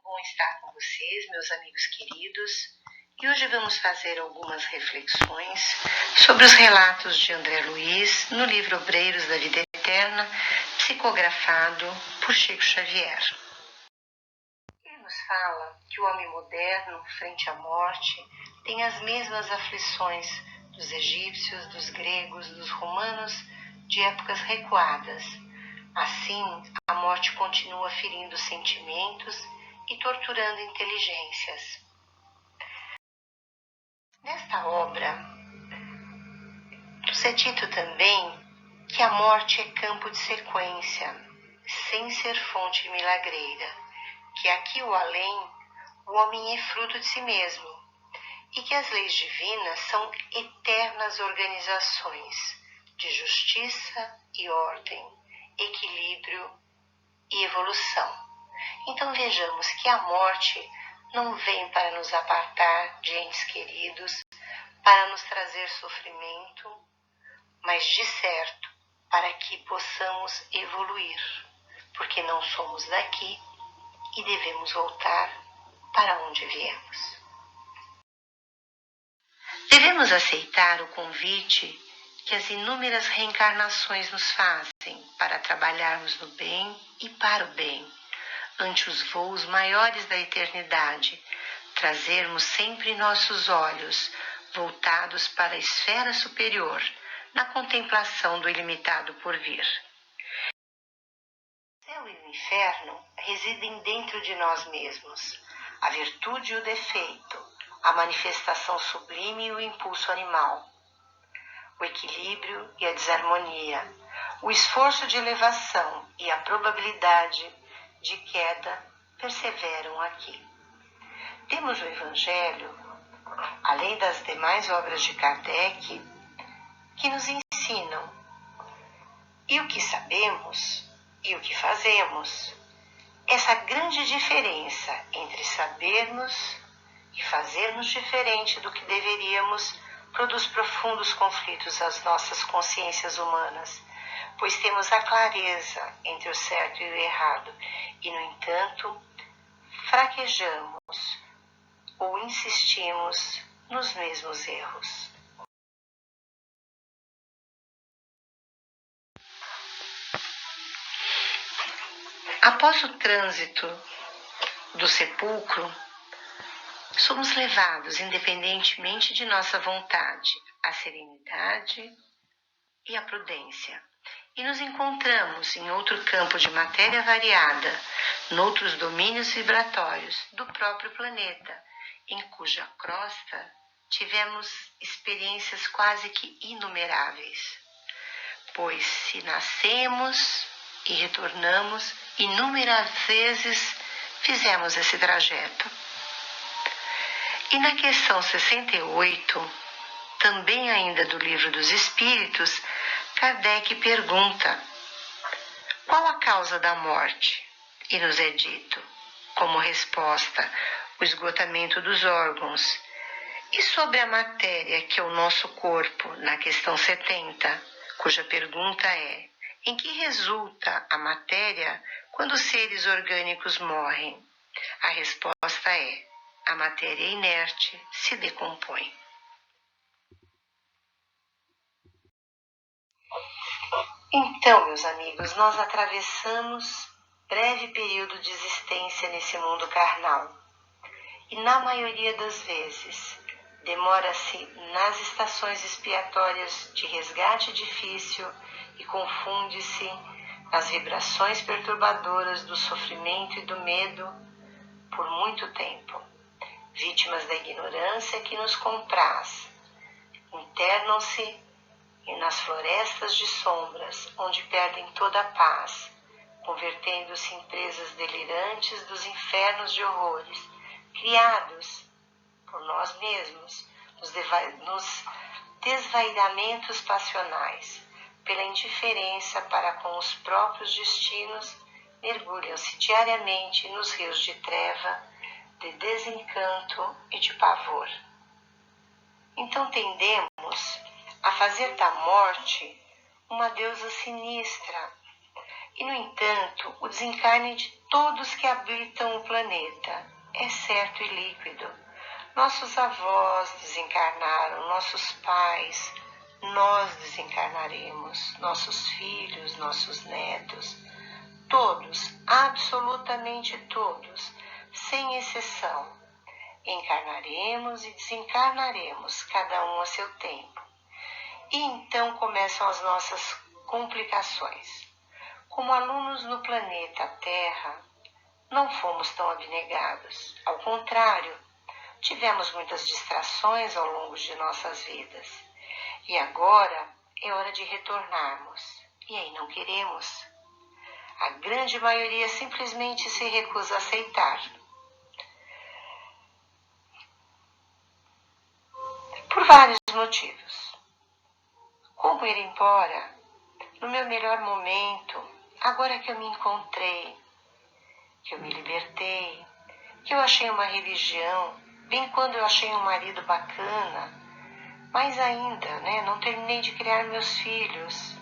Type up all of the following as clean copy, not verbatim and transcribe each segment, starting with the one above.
bom estar com vocês, meus amigos queridos. E hoje vamos fazer algumas reflexões sobre os relatos de André Luiz no livro Obreiros da Vida Eterna, psicografado por Chico Xavier. Ele nos fala que o homem moderno, frente à morte, tem as mesmas aflições dos egípcios, dos gregos, dos romanos, de épocas recuadas. Assim, a morte continua ferindo sentimentos e torturando inteligências. Nesta obra, nos é dito também que a morte é campo de sequência, sem ser fonte milagreira, que aqui o além, o homem é fruto de si mesmo, e que as leis divinas são eternas organizações de justiça e ordem, equilíbrio e evolução. Então vejamos que a morte não vem para nos apartar de entes queridos, para nos trazer sofrimento, mas de certo para que possamos evoluir, porque não somos daqui e devemos voltar para onde viemos. Devemos aceitar o convite que as inúmeras reencarnações nos fazem para trabalharmos no bem e para o bem, ante os voos maiores da eternidade, trazermos sempre nossos olhos voltados para a esfera superior, na contemplação do ilimitado por vir. O céu e o inferno residem dentro de nós mesmos, a virtude e o defeito, a manifestação sublime e o impulso animal, o equilíbrio e a desarmonia, o esforço de elevação e a probabilidade de queda perseveram aqui. Temos o Evangelho, além das demais obras de Kardec, que nos ensinam e o que sabemos e o que fazemos. Essa grande diferença entre sabermos e fazermos diferente do que deveríamos produz profundos conflitos às nossas consciências humanas, pois temos a clareza entre o certo e o errado e, no entanto, fraquejamos ou insistimos nos mesmos erros. Após o trânsito do sepulcro, somos levados, independentemente de nossa vontade, à serenidade e à prudência. E nos encontramos em outro campo de matéria variada, noutros domínios vibratórios do próprio planeta, em cuja crosta tivemos experiências quase que inumeráveis. Pois se nascemos e retornamos, inúmeras vezes fizemos esse trajeto. E na questão 68, também ainda do Livro dos Espíritos, Kardec pergunta: qual a causa da morte? E nos é dito, como resposta, o esgotamento dos órgãos. E sobre a matéria, que é o nosso corpo, na questão 70, cuja pergunta é: em que resulta a matéria quando os seres orgânicos morrem? A resposta é: a matéria inerte se decompõe. Então, meus amigos, nós atravessamos breve período de existência nesse mundo carnal. E na maioria das vezes, demora-se nas estações expiatórias de resgate difícil e confunde-se nas vibrações perturbadoras do sofrimento e do medo por muito tempo. Vítimas da ignorância que nos compraz, internam-se nas florestas de sombras, onde perdem toda a paz, convertendo-se em presas delirantes dos infernos de horrores, criados por nós mesmos, nos desvairamentos passionais, pela indiferença para com os próprios destinos, mergulham-se diariamente nos rios de treva, de desencanto e de pavor. Então tendemos a fazer da morte uma deusa sinistra, e no entanto o desencarne todos que habitam o planeta, é certo e líquido. Nossos avós desencarnaram, nossos pais, nós desencarnaremos, nossos filhos, nossos netos, todos, absolutamente todos, sem exceção, encarnaremos e desencarnaremos, cada um a seu tempo. E então começam as nossas complicações. Como alunos no planeta Terra, não fomos tão abnegados. Ao contrário, tivemos muitas distrações ao longo de nossas vidas. E agora é hora de retornarmos. E aí não queremos. A grande maioria simplesmente se recusa a aceitar. Por vários motivos. Como ir embora? No meu melhor momento, agora que eu me encontrei, que eu me libertei, que eu achei uma religião, bem quando eu achei um marido bacana, mas ainda, não terminei de criar meus filhos.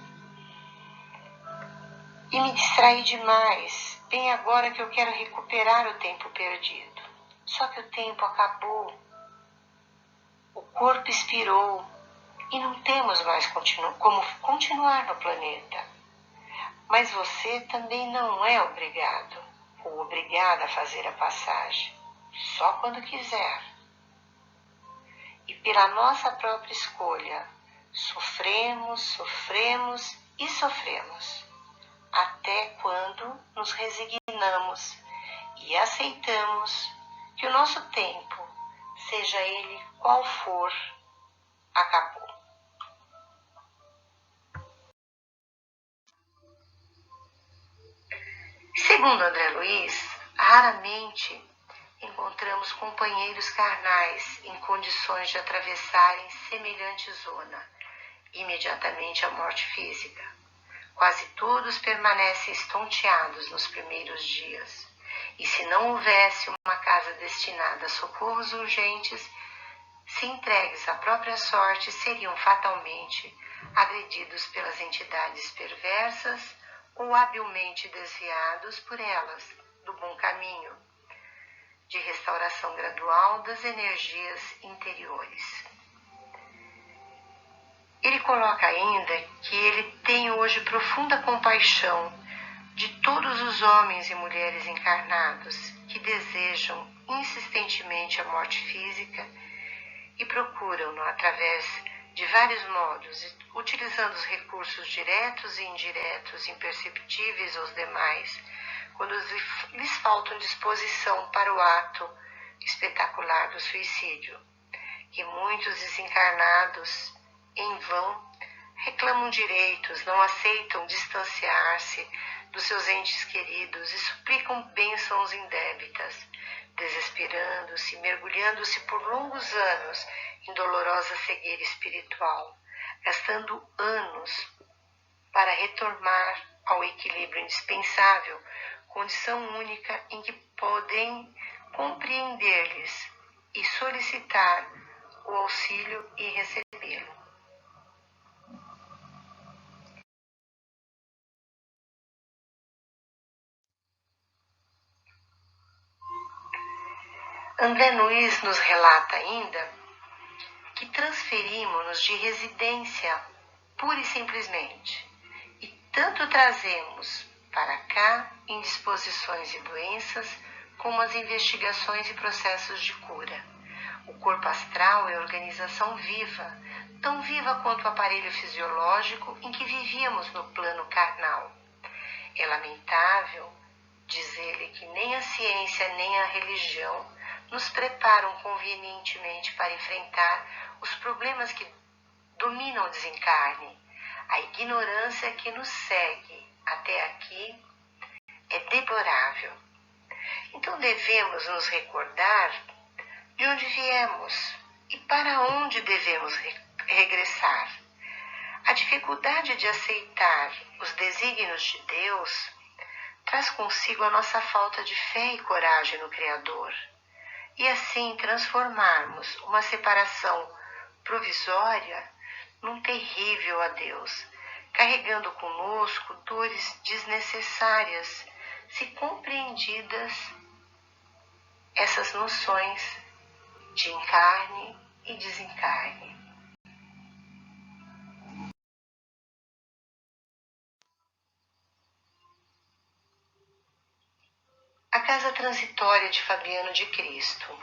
E me distraí demais, bem agora que eu quero recuperar o tempo perdido. Só que o tempo acabou, o corpo expirou e não temos mais como continuar no planeta. Mas você também não é obrigado ou obrigada a fazer a passagem, só quando quiser. E pela nossa própria escolha, sofremos e sofremos, até quando nos resignamos e aceitamos que o nosso tempo, seja ele qual for, acabou. Segundo André Luiz, raramente encontramos companheiros carnais em condições de atravessarem semelhante zona, imediatamente à morte física. Quase todos permanecem estonteados nos primeiros dias, e se não houvesse uma casa destinada a socorros urgentes, se entregues à própria sorte, seriam fatalmente agredidos pelas entidades perversas ou habilmente desviados por elas do bom caminho de restauração gradual das energias interiores. Ele coloca ainda que ele tem hoje profunda compaixão de todos os homens e mulheres encarnados que desejam insistentemente a morte física e procuram-no através de vários modos, utilizando os recursos diretos e indiretos imperceptíveis aos demais, quando lhes faltam disposição para o ato espetacular do suicídio, que muitos desencarnados, em vão, reclamam direitos, não aceitam distanciar-se dos seus entes queridos e suplicam bênçãos indébitas, desesperando-se, mergulhando-se por longos anos em dolorosa cegueira espiritual, gastando anos para retornar ao equilíbrio indispensável, condição única em que podem compreender-lhes e solicitar o auxílio e recebê-lo. André Luiz nos relata ainda que transferimos-nos de residência pura e simplesmente, e tanto trazemos para cá indisposições e doenças, como as investigações e processos de cura. O corpo astral é organização viva, tão viva quanto o aparelho fisiológico em que vivíamos no plano carnal. É lamentável, diz ele, que nem a ciência nem a religião nos preparam convenientemente para enfrentar os problemas que dominam o desencarne. A ignorância que nos segue até aqui é deplorável. Então devemos nos recordar de onde viemos e para onde devemos regressar. A dificuldade de aceitar os desígnios de Deus traz consigo a nossa falta de fé e coragem no Criador, e assim transformarmos uma separação provisória num terrível adeus, carregando conosco dores desnecessárias se compreendidas essas noções de encarne e desencarne. A casa transitória de Fabiano de Cristo.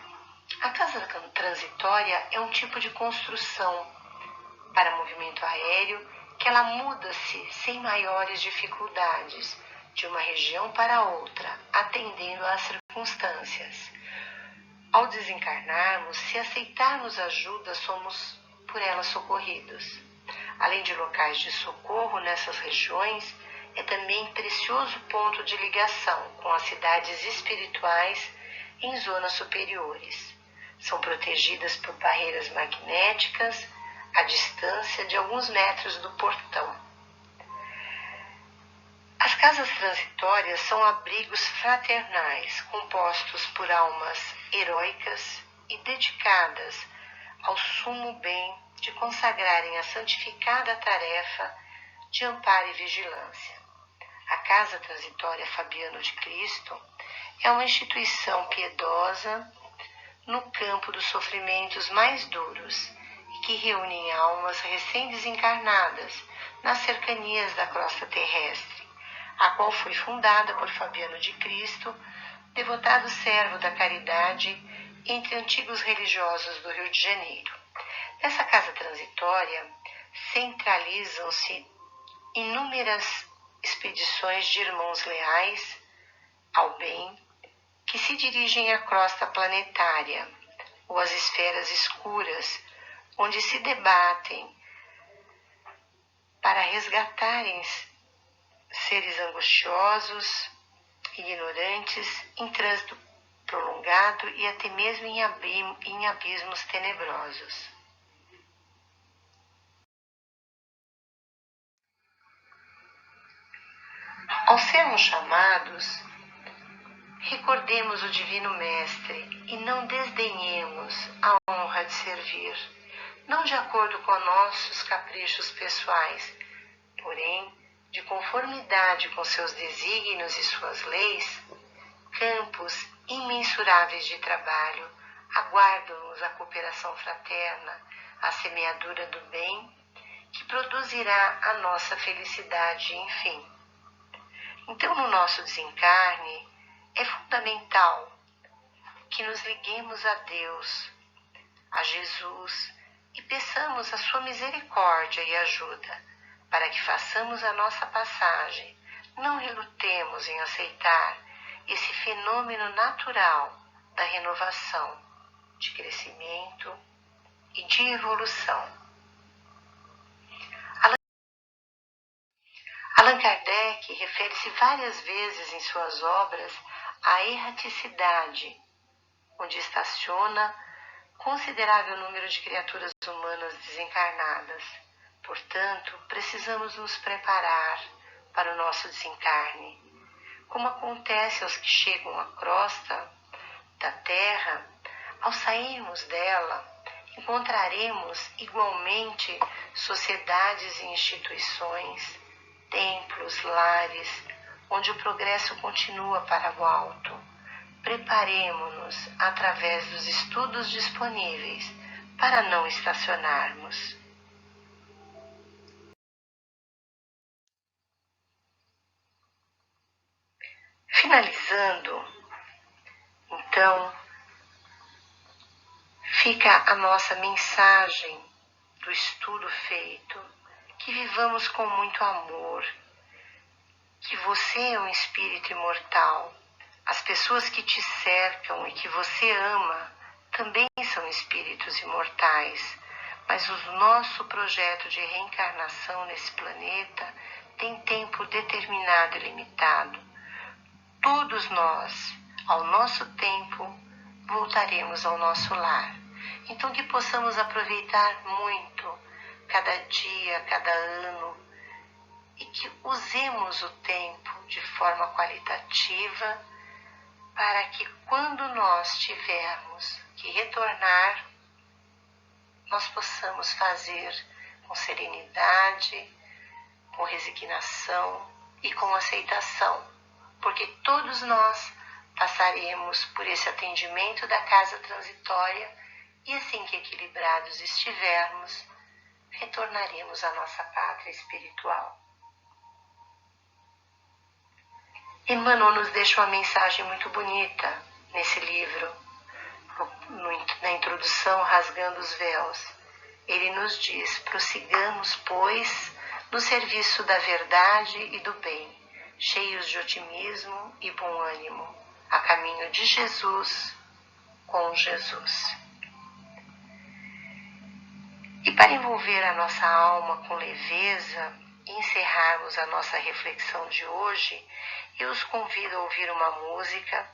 A casa transitória é um tipo de construção para movimento aéreo que ela muda-se sem maiores dificuldades de uma região para outra, atendendo às circunstâncias. Ao desencarnarmos, se aceitarmos ajuda, somos por ela socorridos. Além de locais de socorro nessas regiões, é também precioso ponto de ligação com as cidades espirituais em zonas superiores. São protegidas por barreiras magnéticas à distância de alguns metros do portão. As casas transitórias são abrigos fraternais compostos por almas heróicas e dedicadas ao sumo bem de consagrarem a santificada tarefa de amparo e vigilância. A Casa Transitória Fabiano de Cristo é uma instituição piedosa no campo dos sofrimentos mais duros e que reúne almas recém-desencarnadas nas cercanias da crosta terrestre, a qual foi fundada por Fabiano de Cristo, devotado servo da caridade entre antigos religiosos do Rio de Janeiro. Nessa casa transitória centralizam-se inúmeras expedições de irmãos leais ao bem que se dirigem à crosta planetária ou às esferas escuras, onde se debatem para resgatarem seres angustiosos, ignorantes, em trânsito prolongado e até mesmo em abismos tenebrosos. Ao sermos chamados, recordemos o Divino Mestre e não desdenhemos a honra de servir, não de acordo com nossos caprichos pessoais, porém, de conformidade com seus desígnios e suas leis. Campos imensuráveis de trabalho aguardam-nos a cooperação fraterna, a semeadura do bem, que produzirá a nossa felicidade, enfim. Então, no nosso desencarne, é fundamental que nos liguemos a Deus, a Jesus, e peçamos a sua misericórdia e ajuda, para que façamos a nossa passagem. Não relutemos em aceitar esse fenômeno natural da renovação, de crescimento e de evolução. Allan Kardec refere-se várias vezes em suas obras à erraticidade, onde estaciona considerável número de criaturas humanas desencarnadas. Portanto, precisamos nos preparar para o nosso desencarne. Como acontece aos que chegam à crosta da Terra, ao sairmos dela, encontraremos igualmente sociedades e instituições, templos, lares, onde o progresso continua para o alto. Preparemo-nos através dos estudos disponíveis para não estacionarmos. Finalizando, então, fica a nossa mensagem do estudo feito, que vivamos com muito amor, que você é um espírito imortal. As pessoas que te cercam e que você ama também são espíritos imortais, mas o nosso projeto de reencarnação nesse planeta tem tempo determinado e limitado. Todos nós, ao nosso tempo, voltaremos ao nosso lar. Então que possamos aproveitar muito cada dia, cada ano, e que usemos o tempo de forma qualitativa para que quando nós tivermos que retornar, nós possamos fazer com serenidade, com resignação e com aceitação porque todos nós passaremos por esse atendimento da casa transitória e assim que equilibrados estivermos, retornaremos à nossa pátria espiritual. Emmanuel nos deixa uma mensagem muito bonita nesse livro, na introdução Rasgando os Véus. Ele nos diz: prossigamos, pois, no serviço da verdade e do bem, cheios de otimismo e bom ânimo, a caminho de Jesus, com Jesus. E para envolver a nossa alma com leveza e encerrarmos a nossa reflexão de hoje, eu os convido a ouvir uma música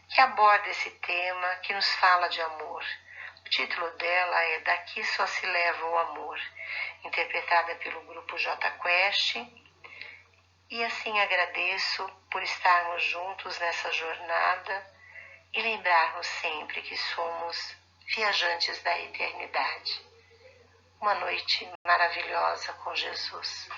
que aborda esse tema, que nos fala de amor. O título dela é Daqui Só Se Leva o Amor, interpretada pelo grupo J Quest. E assim agradeço por estarmos juntos nessa jornada e lembrarmos sempre que somos viajantes da eternidade. Uma noite maravilhosa com Jesus.